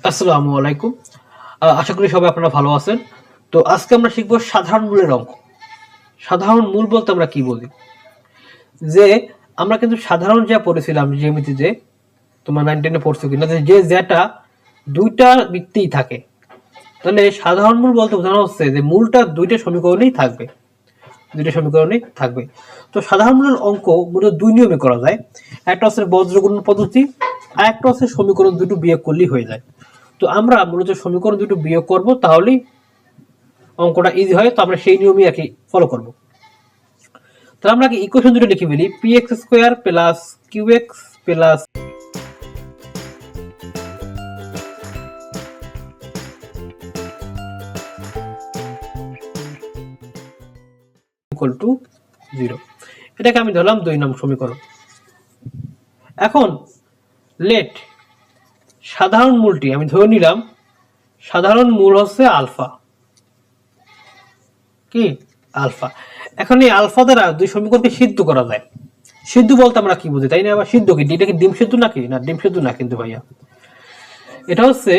আসসালামু আলাইকুম। আশা করি সবাই আপনারা ভালো আছেন। তো আজকে আমরা শিখব সাধারণ মূলের অঙ্ক। সাধারণ মূল বলতে আমরা কি বুঝি? যে আমরা কিন্তু সাধারণ যা পড়েছিলাম জ্যামিতিতে, তোমরা 9 10 এ পড়ছো কিনা, যে যেটা দুইটা বৃত্তেই থাকে। তাহলে সাধারণ মূল বলতে বোঝানো হচ্ছে যে মূলটা দুইটা সমীকরণেই থাকবে। দুইটা সমীকরণেই থাকবে। তো সাধারণ মূলের অঙ্ক মূলত দুই নিয়মে করা যায়। একটা হচ্ছে বজ্রগুণন পদ্ধতি, আর একটা হচ্ছে সমীকরণ দুটো বিয়োগ করলেই হয়ে যায়। তো আমরা মূলত সমীকরণ দুটো বিয়োগ করব, তাহলেই অঙ্কটা ইজি হয়। তো আমরা সেই নিয়মই আর কি ফলো করব। তাহলে আমরা ইকুয়েশন দুটো লিখে ফেলি, P X square plus Q X plus equal to 0। এটাকে আমি ধরলাম 2 নং সমীকরণ। এখন লেট সাধারণ মূলটি আমি ধরে নিলাম, সাধারণ মূল হচ্ছে আলফা। কি আলফা। এখন এই আলফা দ্বারা দুই সমীকরণকে সিদ্ধ করা যায়। সিদ্ধ বলতে আমরা কি বুঝি, তাই না? আবার সিদ্ধ কি, এটা কি ডিম সিদ্ধ নাকি? না, ডিম সিদ্ধ না কিন্তু ভাইয়া। এটা হচ্ছে,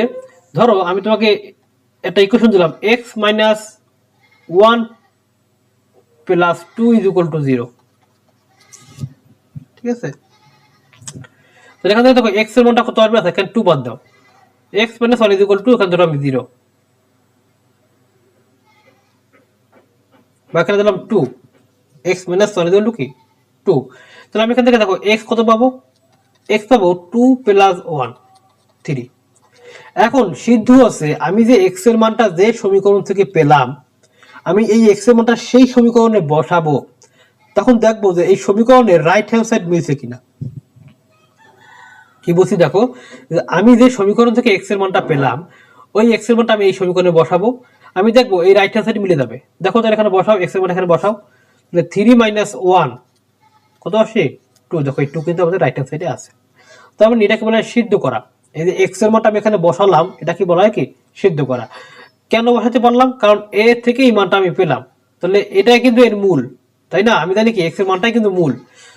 ধরো আমি তোমাকে একটা ইকুয়েশন দিলাম, x minus 1 plus 2 is equal to 0। ঠিক আছে, তো এখান থেকে দেখো x এর মানটা কত আসবে, এখানে 2 বাদ দাও, x minus 1 is equal two, এখানে ধরো আমি 0, বা এখানে দিলাম 2, x minus 1 is equal two কি 2। তাহলে আমি এখান থেকে দেখো x কত পাবো, x পাবো 2 প্লাস 1 3। এখন সিদ্ধ আছে, আমি যে x এর মানটা যে সমীকরণ থেকে পেলাম, আমি এই x এর মানটা সেই সমীকরণে বসাবো, তখন দেখবো যে এই সমীকরণের রাইট হ্যান্ড সাইড মিলছে কিনা। কি বলছি দেখো, আমি যে সমীকরণ থেকে x এর মানটা পেলাম, ওই x এর মানটা আমি এই সমীকরণে বসাবো, আমি দেখবো এই রাইট হ্যান্ড সাইড মিলে যাবে। দেখো তাহলে এখানে বসাও, x এর মান এখানে বসাও, তাহলে 3 মাইনাস 1 কত আসে 2। দেখো এই 2 কিন্তু আমাদের রাইট হ্যান্ড সাইডে আছে। তো আমি এটাকে বলা হয় সিদ্ধ করা। এই যে x এর মানটা আমি এখানে বসালাম, এটা কি বলা হয় কি সিদ্ধ করা। কেন বসাতে পারলাম, কারণ a থেকে এই মানটা আমি পেলাম, তাহলে এটাই কিন্তু এর মূল, তাই না? আমি জানি কি x এর মানটাই কিন্তু মূল।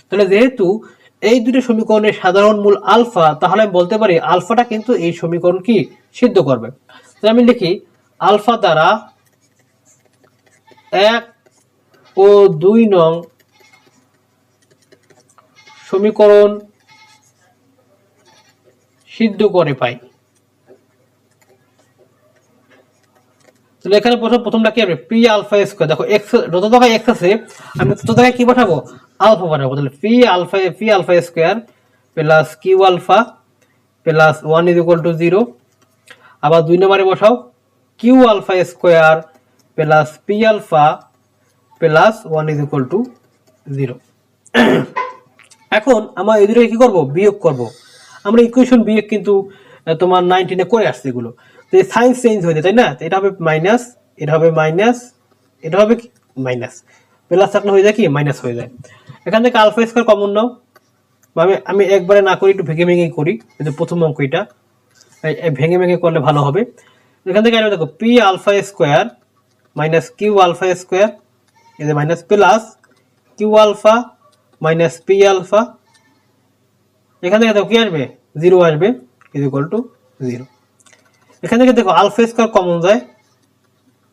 তাহলে যেহেতু এই দুটো সমীকরণের সাধারণ মূল আলফা, তাহলে আমি বলতে পারি আলফাটা কিন্তু এই সমীকরণ কি সিদ্ধ করবে। তাহলে আমি লিখি আলফা দ্বারা 1 ও 2 নং সমীকরণ সিদ্ধ করে পাই। তাহলে এখানে প্রথমটা কি হবে, পি আলফা স্কয়ার। দেখো x যত জায়গায় x আছে, আমি তত জায়গায় কি বসাবো, আলফা বসাবো। তাহলে P alpha square plus Q alpha plus 1 is equal to 0। আবার 2 নম্বরে বসাও, Q alpha square plus P alpha plus 1 is equal to 0। এখন আমরা এই দুটোকে কি করব, বিয়োগ করব। আমরা ইকুয়েশন বিয়োগ কিন্তু তোমার 19 এ করে আসছে এগুলো। তো এই সাইন চেঞ্জ হয়ে যায়, তাই না? এটা হবে মাইনাস, এটা হবে মাইনাস, এটা হবে কি মাইনাস, প্লাস থাকলে হয়ে যায় কি মাইনাস হয়ে যায়। এখান থেকে আলফা স্কয়ার কমন নাও, আমি একবারে না করি, একটু ভেঙে ভেঙে করি। এই যে প্রথম অঙ্ক এটা ভেঙে ভেঙে করলে ভালো হবে। এখান থেকে দেখো P alpha square minus Q alpha square, এই যে minus plus Q alpha minus P alpha, এখান থেকে দেখো কি আসবে 0 আসবে, ইজ ইকুয়াল টু 0। এখান থেকে দেখো আলফা স্কয়ার কমন যায়,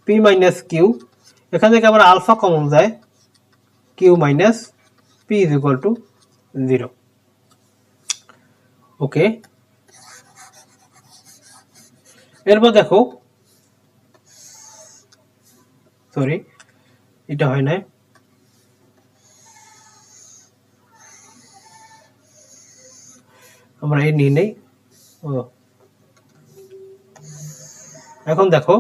পি মাইনাস কিউ, এখান থেকে আবার আলফা কমন যায়, Q minus P is equal to 0। Okay, এরপর দেখো, সরি এটা হয় না, আমরা এই নিয়ে নেই। এখন দেখো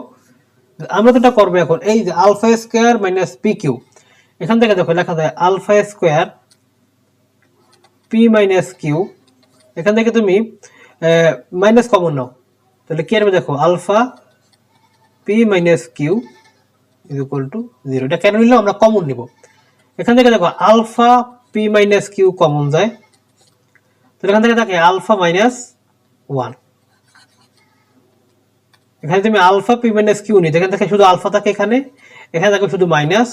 আমরা যেটা করবো এখন, এই যে alpha square minus P Q, এখান থেকে দেখো লেখা যায় alpha square P minus Q, এখান থেকে তুমি মাইনাস কমন নাও, তাহলে কি আসবে দেখো alpha P minus Q is equal to 0। এটা কেন নিলাম, আমরা কমন নিব। এখান থেকে দেখো alpha P minus Q common যায়, তাহলে এখান থেকে থাকে আলফা মাইনাস 1। এখানে তুমি আলফা পি মাইনাস কিউ নিতে, এখান থেকে শুধু আলফা থাকে, এখানে এখানে থাকে শুধু মাইনাস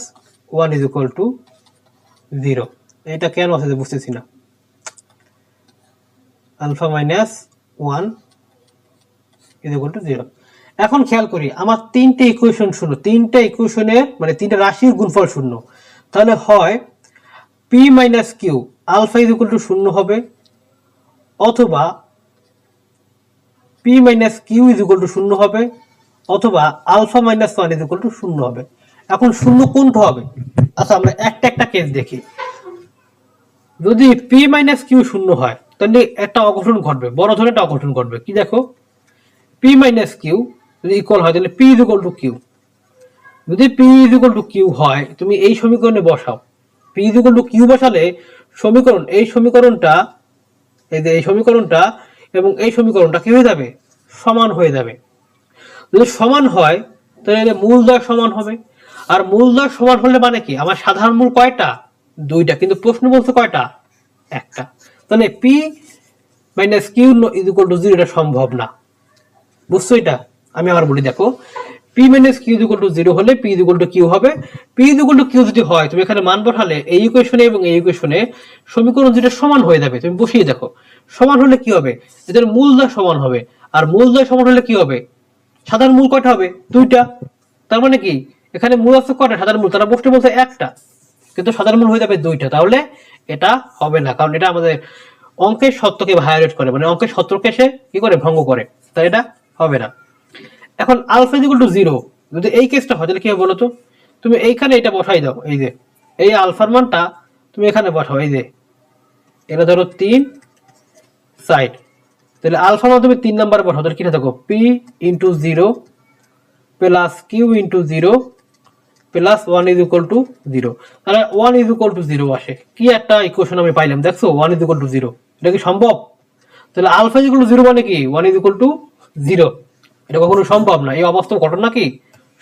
1 ইজ ইকুয়াল টু 0। এটা কেন আছে বুঝতেছি না। Alpha minus 1 is equal to 0। এখন খেয়াল করি আমার তিনটে ইকুয়েশন শূন্য, তিনটে ইকুয়েশনে মানে তিনটে রাশির গুণফল শূন্য, তাহলে হয় P minus Q alpha is equal to 0 হবে, অথবা P minus Q is equal to 0 হবে, অথবা alpha minus 1 is equal to 0 হবে। এখন শূন্য কোনটা হবে? আচ্ছা আমরা একটা একটা কেস দেখি। যদি পি মাইনাস কিউ 0 হয় তাহলে একটা অঘটন ঘটবে, বড় ধরনের একটা অঘটন ঘটবে। কি দেখো, পি মাইনাস কিউ যদি ইকুয়াল হয় তাহলে P is equal to Q. যদি P is equal to Q হয় তুমি এই সমীকরণে বসাও, P is equal to Q বসালে সমীকরণ এই সমীকরণটা, এই যে এই সমীকরণটা এবং এই সমীকরণটা কি হয়ে যাবে? সমান হয়ে যাবে। যদি সমান হয় তাহলে মূলদ্বয় সমান হবে, আর মূলদ্বয় সমান হলে মানে কি আমার সাধারণ মূল কয়টা? 2টা, কিন্তু প্রশ্ন বলছে কয়টা? একটা। তাহলে P minus Q is equal to 0 এটা সম্ভব না। বুঝছো এটা? আমি আবার বলি, দেখো P minus Q is equal to 0 হলে P is equal to Q হবে। P is equal to Q যদি হয় তুমি এখানে মান বসালে এই ইকুয়েশনে এবং এই ইকুয়েশনে সমীকরণ যেটা সমান হয়ে যাবে, তুমি বসিয়ে দেখো সমান হলে কি হবে? এদের মূলদ্বয় সমান হবে, আর মূলদ্বয় সমান হলে কি হবে? সাধারণ মূল কয়টা হবে? 2টা। তার মানে কি এখানে মূল আছে কয়টা? সাধারণ মূল, তারা বসতে বলছে একটা, কিন্তু সাধারণ মূল হয়ে যাবে 2টা। তাহলে এটা হবে না, কারণ এটা আমাদের অঙ্কের সত্যকে ভায়োলেট করে, মানে অঙ্কের সত্যকে সে কি করে? ভঙ্গ করে। তাই এটা হবে না। এখন আলফা ইজ ইকুয়াল টু 0 যদি এই কেসটা হয় তাহলে কি হবে বলো তো? তুমি এইখানে এটা বসাই দাও, এই যে এই আলফার মানটা তুমি এখানে বসাও, এই যে এটা ধরো 3 সাইড, তাহলে আলফার মান তুমি 3 নাম্বার বসাও, তাহলে কি থাকো? P into 0 plus Q into 0 plus 1 is equal to 0। তাহলে 1 ইজ ইকুয়াল টু 0 আসে। কি একটা ইকুয়েশন আমি পাইলাম, দেখছো? 1 ইজ ইকুয়াল টু 0, এটা কি সম্ভব? তাহলে আলফা ইজ ইকুয়াল টু 0 মানে কি 1 ইজ ইকুয়াল টু 0, এটা কখনো সম্ভব না। এই অবাস্তব ঘটনা কি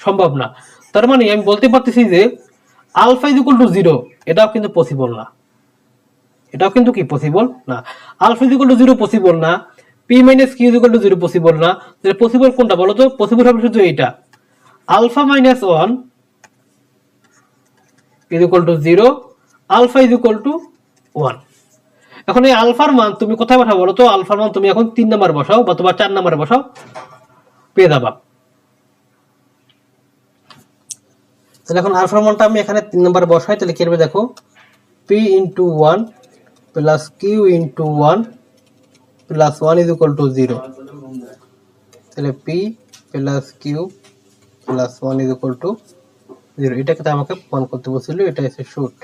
সম্ভব না। তার মানে আমি বলতে পারতেছি যে আলফা ইজ ইকুয়াল টু 0 এটাও কিন্তু পসিবল না, এটাও কিন্তু কি পসিবল না। Alpha is equal to 0 possible না, P minus Q is equal to 0 possible না। তাহলে পসিবল কোনটা বলো তো? পসিবল হবে শুধু এইটা, alpha minus 1 is equal to 0, alpha is equal to 1। এখন এই আলফার মান তুমি কোথায় বসাও বলো তো? আলফার মান তুমি এখন 3 নাম্বার বসাও বা তোমার 4 নাম্বারে বসাও, পেয়ে যাবা। তাহলে এখন আলফার মানটা আমি এখানে 3 নাম্বারে বসাই, তাহলে কি হবে দেখো, P into 1 plus Q into 1 plus 1 is equal to 0। তাহলে P plus Q plus 1 is equal to 0। এটাকে তো আমাকে প্রমাণ করতে বলছিল, এটা এসে শুট।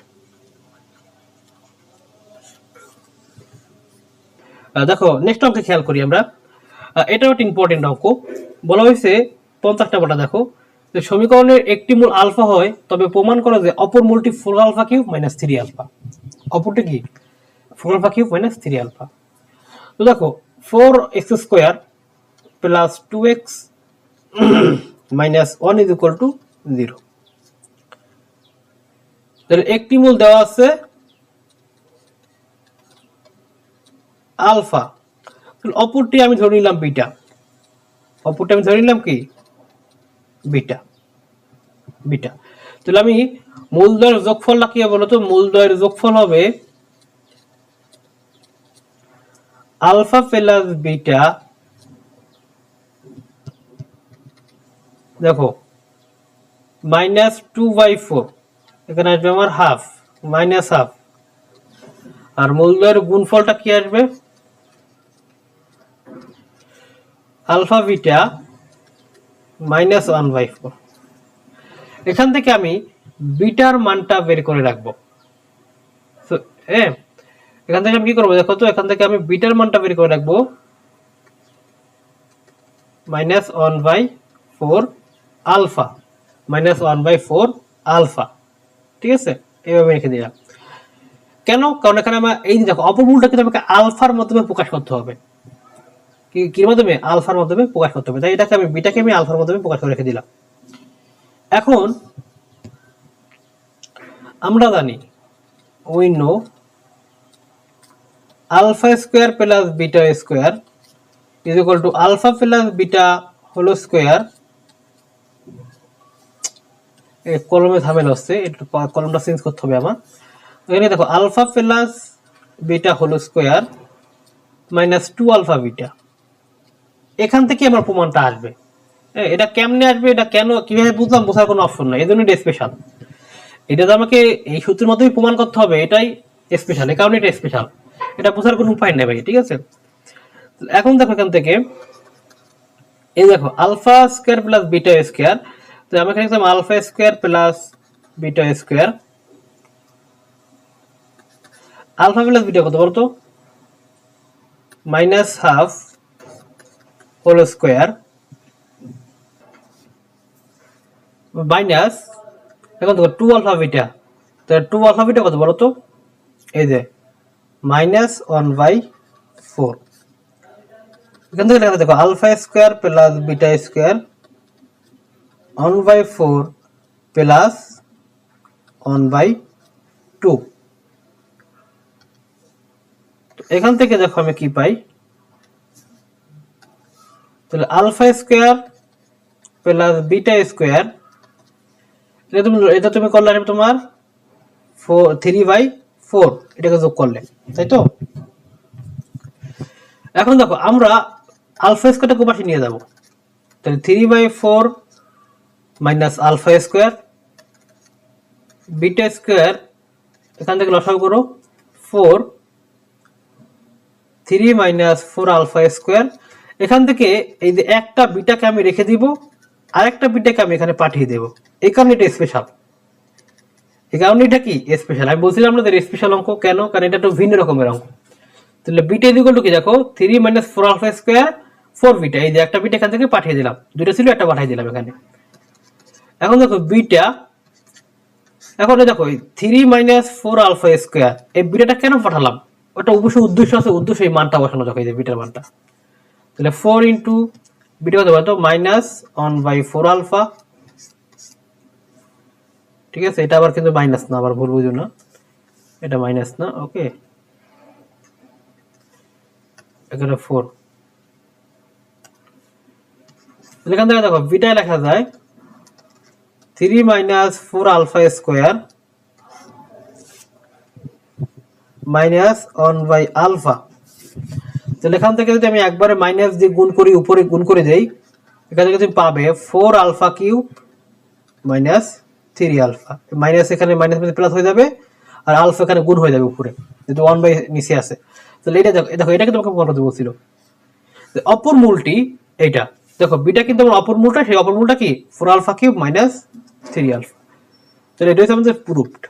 দেখো নেক্সট অঙ্কে খেয়াল করি আমরা, এটাও একটা ইম্পর্টেন্ট অঙ্ক। বলা হয়েছে 50টা বটা, দেখো যে সমীকরণের একটি মূল আলফা হয় তবে প্রমাণ করো যে অপর মূলটি 4 আলফা কিউব মাইনাস 3 আলফা। অপরটি কি? 4 আলফা কিউব মাইনাস 3 আলফা। তো দেখো 4x square plus 2x minus 1 is equal to 0। তাহলে একটি মূল দেওয়া আছে আলফা, অপরটি আমি ধরে নিলাম বিটা, অপরটি আমি ধরে নিলাম কি? বিটা। বিটা। তাহলে আমি মূলদ্বয়ের যোগফলটা কি হবে বলো তো? মূলদ্বয়ের যোগফল হবে আলফা প্লাস বিটা, দেখো মাইনাস 2/4, এখানে আসবে আমার হাফ, মাইনাস হাফ, আর মূলদ্বয়ের গুণফলটা কি আসবে? Alpha beta minus 1/4। এখান থেকে আমি বিটার মানটা বের করে রাখবো। এখান থেকে আমি কি করবো দেখো তো? এখান থেকে আমি বিটার মানটা বের করে রাখবো, মাইনাস 1/4 আলফা, মাইনাস 1/4 আলফা। ঠিক আছে, এইভাবে রেখে দিলাম। কেন? কারণ এখানে আমার এই দেখো অপমূলটা কিন্তু আমাকে আলফার মাধ্যমে প্রকাশ করতে হবে। কি মাধ্যমে? আলফার মাধ্যমে প্রকাশ করতে হবে। তাই এটাকে আমি বিটাকে আমি আলফার মাধ্যমে প্রকাশ করে রেখে দিলাম। এখন আমরা জানি we know alpha square plus beta square is equal to alpha plus beta whole square। এই কলমে ঝামেলা হচ্ছে, একটু কলমটা চেঞ্জ করতে হবে আমার। এখানে দেখো alpha plus beta whole square minus 2 alpha beta, এখান থেকে আমার প্রমাণটা আসবে। এটা কেমনে আসবে, এটা কেন কিভাবে বুঝলাম, বোঝার কোনো অপশন নাই, এই জন্য এটা স্পেশাল। এটা তো আমাকে এই সূত্রের মধ্যেই প্রমাণ করতে হবে, এটাই স্পেশাল, এই কারণে এটা স্পেশাল। এটা বোঝার কোনো উপায় নেই ভাই, ঠিক আছে। এখন দেখো এখান থেকে এই দেখো alpha square plus beta square, তো আমি এখানে লিখলাম alpha square plus beta square. Alpha plus beta কত বলতো, minus half whole square minus, এখন দেখো টু আলফা বিটা, তো টু আলফা বিটা কত বলতো, এই যে মাইনাস 1/4। এখান থেকে লেখা দেখো alpha square plus beta square 1/4 plus 1/2। এখান থেকে দেখো আমি কি পাই, তাহলে alpha square plus beta square, এটা তুমি করলে তোমার 3/4, এটাকে যোগ করলে, তাই তো। এখন দেখো আমরা আলফা স্কোয়ারটাকে পাশে নিয়ে যাব, তাহলে 3/4 minus alpha square, beta square এখান থেকে লসাগু করো 4, 3 মাইনাস 4 আলফা স্কোয়ার। এখান থেকে এই যে একটা বিটাকে আমি রেখে দিব, আরেকটা বিটাকে আমি এখানে পাঠিয়ে দেব, এই কারণে এটা স্পেশাল। এই কারণে এটা কি স্পেশাল, আমি বলছিলাম না যে স্পেশাল অঙ্ক কেন, কারণ এটা একটু ভিন্ন রকমের অঙ্ক। তাহলে বিটা ইকুয়াল টু কি দেখো 3 মাইনাস 4 আলফা স্কোয়ার 4 বিটা, এই যে একটা বিটা এখান থেকে পাঠিয়ে দিলাম, দুটো ছিল একটা পাঠিয়ে দিলাম এখানে। এখন দেখো বিটা, এখন দেখো 3 মাইনাস 4 আলফা স্কোয়ার, এই বিটাটা কেন পাঠালাম, ওটা অবশ্যই উদ্দেশ্য আছে, উদ্দেশ্য এই মানটা বসানো যাবে, এই যে বিটার মানটা। তাহলে 4 ইন্টু বিটা কত বলতো মাইনাস 1/4 আলফা, ঠিক আছে। এটা আবার কিন্তু মাইনাস না, আবার ভুল বুঝো না, এটা মাইনাস না, ওকে। এখানে 4, এখান থেকে দেখো বিটা লেখা যায় 3 minus 4 alpha square minus 1 alpha. তাহলে এখান থেকে যদি আমি একবারে মাইনাস দিয়ে গুণ করি, উপরে গুণ করে দেই, এখান থেকে তুমি পাবে 4 alpha cube minus 3 alpha, minus এখানে মাইনাস প্লাস হয়ে যাবে, আর আলফা এখানে গুণ হয়ে যাবে উপরে, যেহেতু 1 নিচে আছে। তাহলে এটা দেখো, দেখো এটাকে তোমাকে প্রমাণ করতে বলছিল, অপর মূলটি এইটা দেখো, বিটা কিন্তু আমার অপর মূলটা, সেই অপর মূলটা কি 4 আলফা কিউব মাইনাস 3 আলফা। তাহলে এটা হচ্ছে আমাদের প্রুফড।